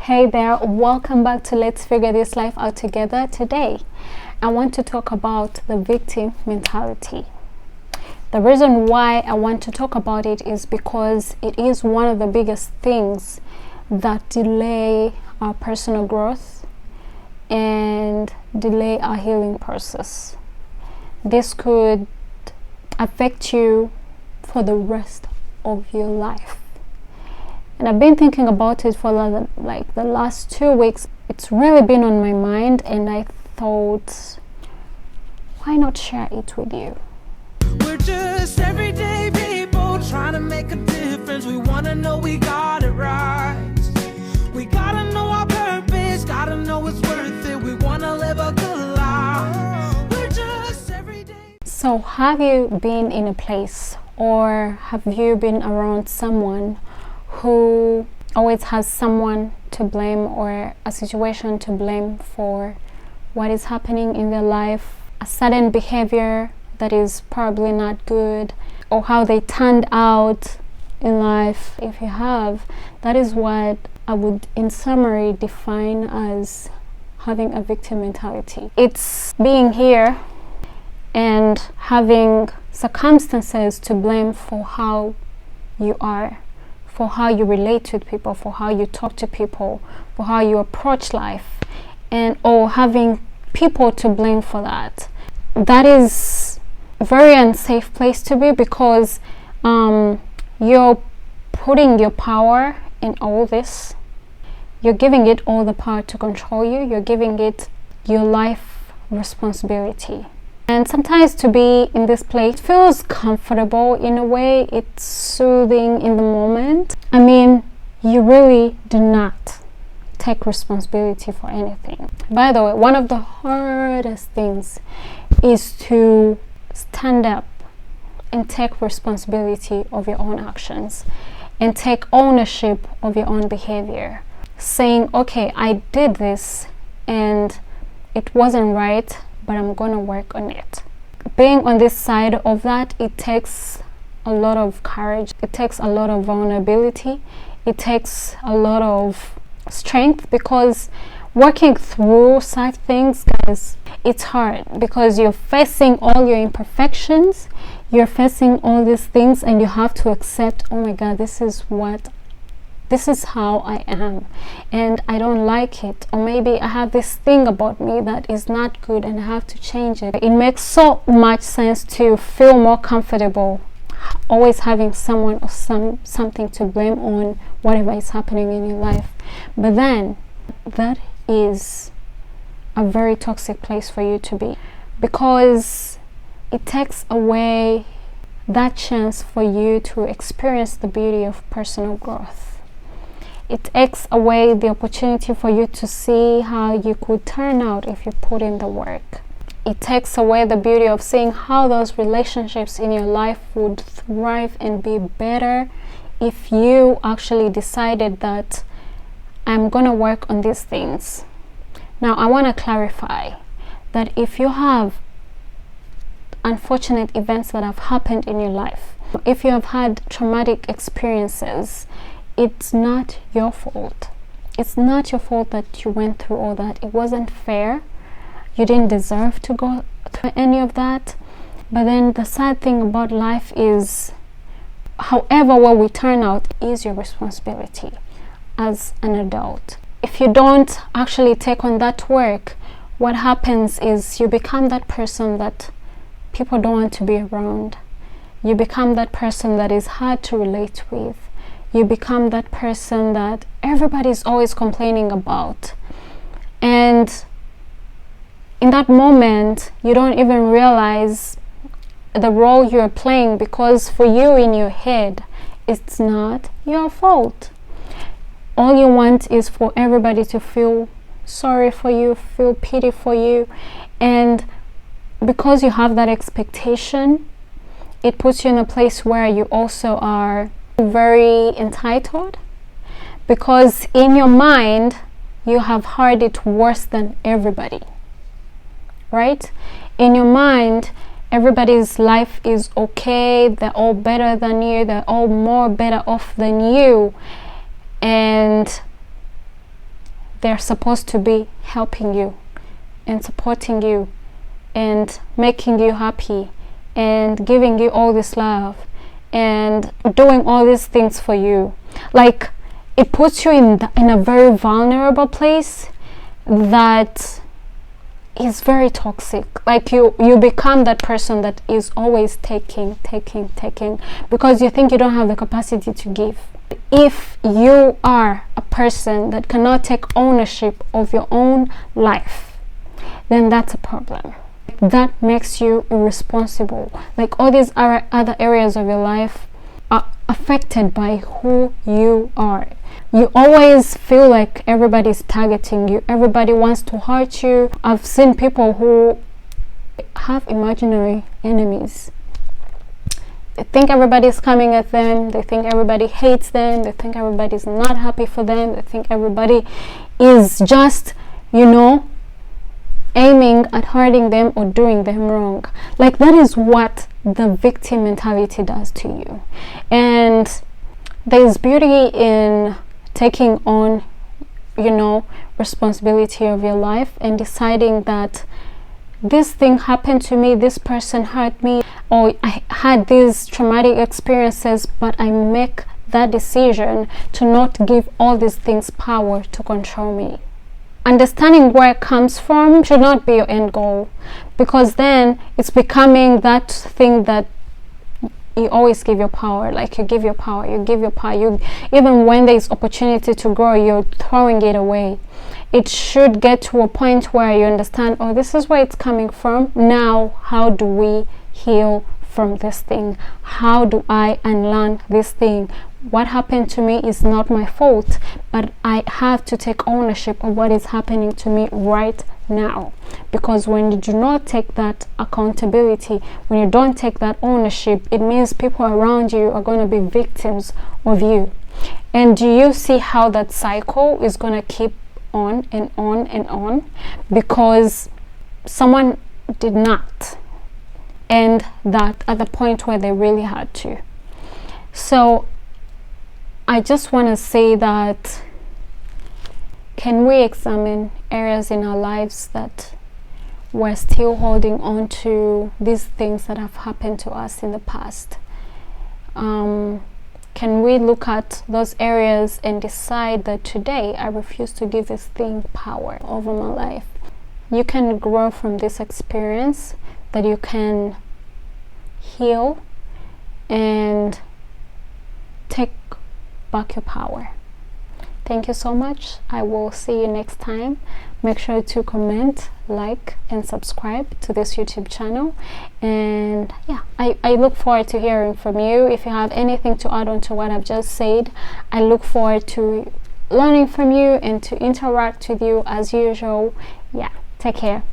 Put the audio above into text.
Hey there, welcome back to Let's Figure This Life Out Together. Today, I want to talk about the victim mentality. The reason why I want to talk about it is because it is one of the biggest things that delay our personal growth and delay our healing process. This could affect you for the rest of your life. And I've been thinking about it for the last 2 weeks. It's really been on my mind, and I thought, why not share it with you? We're just everyday people trying to make a difference. We want to know we got it right. We gotta know our purpose, gotta know it's worth it. We want to live a good life. We're just everyday. So have you been in a place, or have you been around someone who always has someone to blame or a situation to blame for what is happening in their life, a sudden behavior that is probably not good, or how they turned out in life? If you have, that is what I would in summary define as having a victim mentality. It's being here and having circumstances to blame for how you are, for how you relate with people, for how you talk to people, for how you approach life, and or having people to blame for that. That is a very unsafe place to be, because you're putting your power in all this. You're giving it all the power to control you. You're giving it your life responsibility. And sometimes to be in this place feels comfortable in a way. It's soothing in the moment. I mean, you really do not take responsibility for anything. By the way, one of the hardest things is to stand up and take responsibility of your own actions and take ownership of your own behavior. Saying, okay, I did this and it wasn't right, but I'm gonna work on it. Being on this side of that, it takes a lot of courage. It takes a lot of vulnerability. It takes a lot of strength, because working through such things, guys, it's hard, because you're facing all your imperfections. You're facing all these things, and you have to accept, oh my God, this is how I am, and I don't like it. Or maybe I have this thing about me that is not good and I have to change it. It makes so much sense to feel more comfortable always having someone or something to blame on whatever is happening in your life. But then that is a very toxic place for you to be, because it takes away that chance for you to experience the beauty of personal growth. It takes away the opportunity for you to see how you could turn out if you put in the work. It takes away the beauty of seeing how those relationships in your life would thrive and be better if you actually decided that I'm gonna work on these things. Now, I want to clarify that if you have unfortunate events that have happened in your life, if you have had traumatic experiences, it's not your fault. It's not your fault that you went through all that. It wasn't fair. You didn't deserve to go through any of that. But then the sad thing about life is, however well we turn out is your responsibility as an adult. If you don't actually take on that work, what happens is you become that person that people don't want to be around. You become that person that is hard to relate with. You become that person that everybody's always complaining about. And in that moment, you don't even realize the role you're playing, because for you in your head, it's not your fault. All you want is for everybody to feel sorry for you, feel pity for you. And because you have that expectation, it puts you in a place where you also are very entitled, because in your mind you have heard it worse than everybody, right? In your mind, everybody's life is okay, they're all better than you, they're all more better off than you, and they're supposed to be helping you and supporting you and making you happy and giving you all this love and doing all these things for you. Like, it puts you in a very vulnerable place that is very toxic. Like, you become that person that is always taking, because you think you don't have the capacity to give. If you are a person that cannot take ownership of your own life, then that's a problem. That makes you irresponsible. Like, all these other areas of your life are affected by who you are. You always feel like everybody's targeting you. Everybody wants to hurt you. I've seen people who have imaginary enemies. They think everybody's coming at them. They think everybody hates them. They think everybody's not happy for them. They think everybody is just, aiming at hurting them or doing them wrong. Like, that is what the victim mentality does to you. And there's beauty in taking on, responsibility of your life and deciding that this thing happened to me, this person hurt me, or I had these traumatic experiences, but I make that decision to not give all these things power to control me. Understanding where it comes from should not be your end goal, because then it's becoming that thing that you always give your power. Like, you give your power. Even when there's opportunity to grow, you're throwing it away. It should get to a point where you understand, oh, this is where it's coming from. Now, how do we heal from this thing? How do I unlearn this thing? What happened to me is not my fault, but I have to take ownership of what is happening to me right now. Because when you do not take that accountability, when you don't take that ownership, it means people around you are going to be victims of you. And do you see how that cycle is going to keep on and on and on? Because someone did not end that at the point where they really had to. So I just want to say that, can we examine areas in our lives that we're still holding on to these things that have happened to us in the past? Can we look at those areas and decide that today I refuse to give this thing power over my life? You can grow from this experience, that you can heal and take back your power. Thank you so much. I will see you next time. Make sure to comment, like, and subscribe to this YouTube channel. And yeah, I look forward to hearing from you. If you have anything to add on to what I've just said, I look forward to learning from you and to interact with you as usual. Yeah, take care.